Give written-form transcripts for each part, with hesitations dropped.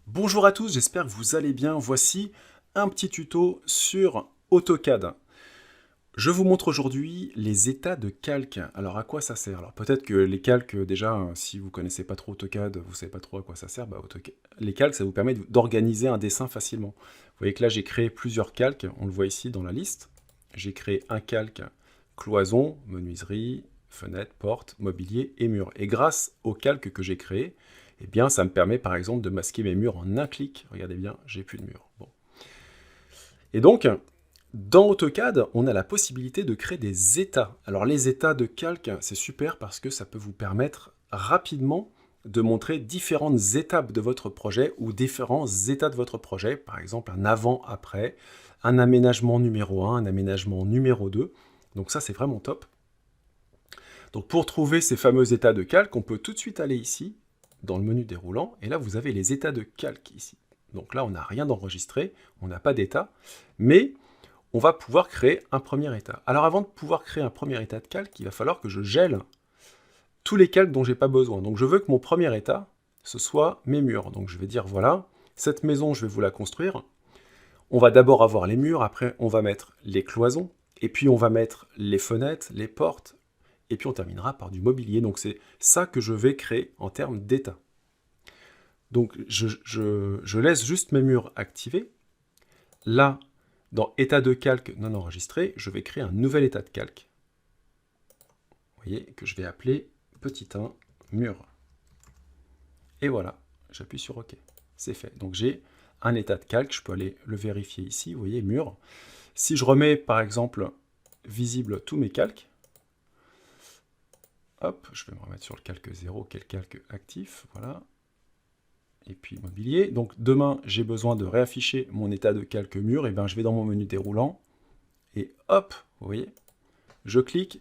Bonjour à tous, j'espère que vous allez bien. Voici un petit tuto sur AutoCAD. Je vous montre aujourd'hui les états de calque. Alors à quoi ça sert? Alors peut-être que les calques, déjà, si vous ne connaissez pas trop AutoCAD, vous ne savez pas trop à quoi ça sert, les calques, ça vous permet d'organiser un dessin facilement. Vous voyez que là, j'ai créé plusieurs calques, on le voit ici dans la liste. J'ai créé un calque cloison, menuiserie, fenêtre, porte, mobilier et mur. Et grâce au calque que j'ai créé, eh bien, ça me permet par exemple de masquer mes murs en un clic. Regardez bien, j'ai plus de mur. Bon. Et donc, dans AutoCAD, on a la possibilité de créer des états. Alors les états de calque, c'est super parce que ça peut vous permettre rapidement de montrer différentes étapes de votre projet ou différents états de votre projet. Par exemple, un avant-après, un aménagement numéro 1, un aménagement numéro 2. Donc ça, c'est vraiment top. Donc pour trouver ces fameux états de calque, on peut tout de suite aller ici, dans le menu déroulant, et là vous avez les états de calque ici. Donc là on n'a rien d'enregistré, on n'a pas d'état, mais on va pouvoir créer un premier état. Alors avant de pouvoir créer un premier état de calque, il va falloir que je gèle tous les calques dont j'ai pas besoin. Donc je veux que mon premier état, ce soit mes murs. Donc je vais dire voilà, cette maison je vais vous la construire. On va d'abord avoir les murs, après on va mettre les cloisons, et puis on va mettre les fenêtres, les portes, et puis on terminera par du mobilier. Donc c'est ça que je vais créer en termes d'état. Donc je laisse juste mes murs activés. Là, dans état de calque non enregistré, je vais créer un nouvel état de calque. Vous voyez, que je vais appeler petit 1 mur. Et voilà, j'appuie sur OK. C'est fait. Donc j'ai un état de calque, je peux aller le vérifier ici, vous voyez, mur. Si je remets par exemple visible tous mes calques, hop, je vais me remettre sur le calque 0, qui est le calque actif, voilà. Et puis mobilier. Donc demain, j'ai besoin de réafficher mon état de calque mur, et bien je vais dans mon menu déroulant, et hop, vous voyez, je clique,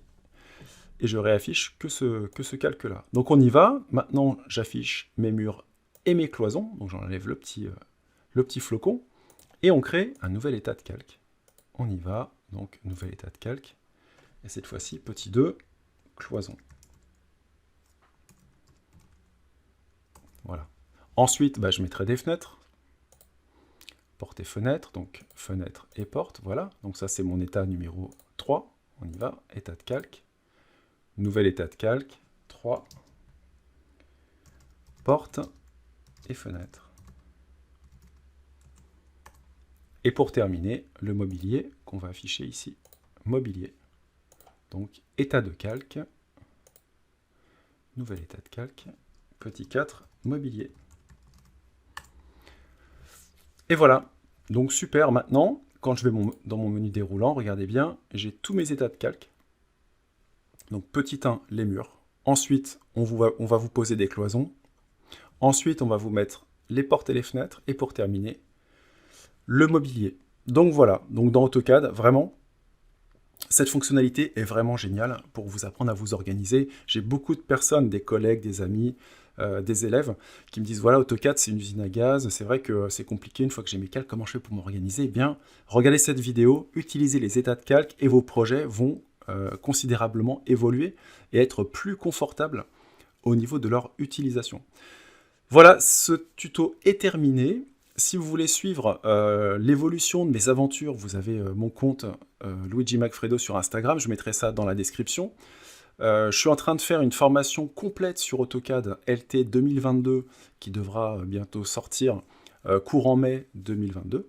et je réaffiche que ce calque-là. Donc on y va, maintenant j'affiche mes murs et mes cloisons, donc j'enlève le petit flocon, et on crée un nouvel état de calque. On y va, donc nouvel état de calque, et cette fois-ci, petit 2, cloison. Voilà. Ensuite, je mettrai des fenêtres, porte et fenêtre, donc fenêtre et porte, voilà. Donc ça c'est mon état numéro 3, on y va, état de calque, nouvel état de calque, 3, porte et fenêtre. Et pour terminer, le mobilier qu'on va afficher ici, mobilier. Donc état de calque, nouvel état de calque, petit 4, mobilier. Et voilà, donc super, maintenant, quand je vais dans mon menu déroulant, regardez bien, j'ai tous mes états de calque. Donc petit 1, les murs. Ensuite, on va vous poser des cloisons. Ensuite, on va vous mettre les portes et les fenêtres. Et pour terminer, le mobilier. Donc voilà, donc dans AutoCAD, vraiment, cette fonctionnalité est vraiment géniale pour vous apprendre à vous organiser. J'ai beaucoup de personnes, des collègues, des amis, des élèves, qui me disent, voilà, AutoCAD, c'est une usine à gaz, c'est vrai que c'est compliqué, une fois que j'ai mes calques, comment je fais pour m'organiser? Eh bien, regardez cette vidéo, utilisez les états de calque et vos projets vont considérablement évoluer et être plus confortables au niveau de leur utilisation. Voilà, ce tuto est terminé. Si vous voulez suivre l'évolution de mes aventures, vous avez mon compte Luigi Macfredo sur Instagram, je mettrai ça dans la description. Je suis en train de faire une formation complète sur AutoCAD LT 2022 qui devra bientôt sortir courant mai 2022.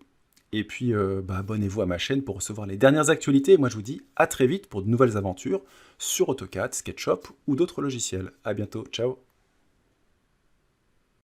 Et puis abonnez-vous à ma chaîne pour recevoir les dernières actualités. Moi je vous dis à très vite pour de nouvelles aventures sur AutoCAD, SketchUp ou d'autres logiciels. À bientôt, ciao!